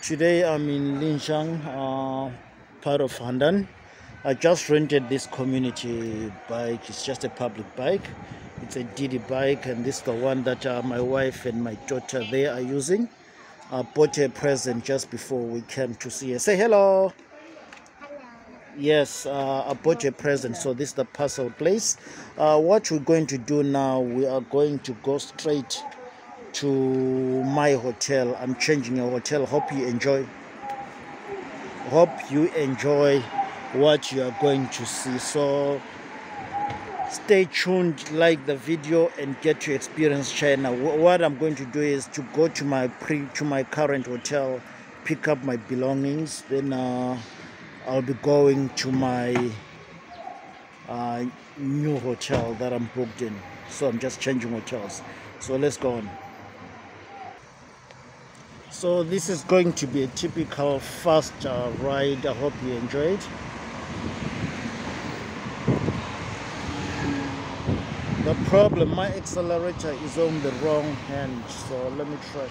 Today I'm in Linxiang, part of Handan. I just rented this community bike. It's just a public bike. It's a Didi bike, and this is the one that my wife and my daughter they are using. I bought a present just before we came to see her. Say hello. Hello. Yes, I bought a present, so this is the parcel place. What we're going to do now, we are going to go straight to my hotel. I'm changing a hotel. Hope you enjoy what you are going to see. So stay tuned, like the video and get to experience China. What I'm going to do is to go to my current hotel, pick up my belongings, then I'll be going to my new hotel that I'm booked in. So I'm just changing hotels. So let's go on. So this is going to be a typical fast ride. I hope you enjoy it. The problem, my accelerator is on the wrong hand, so let me try.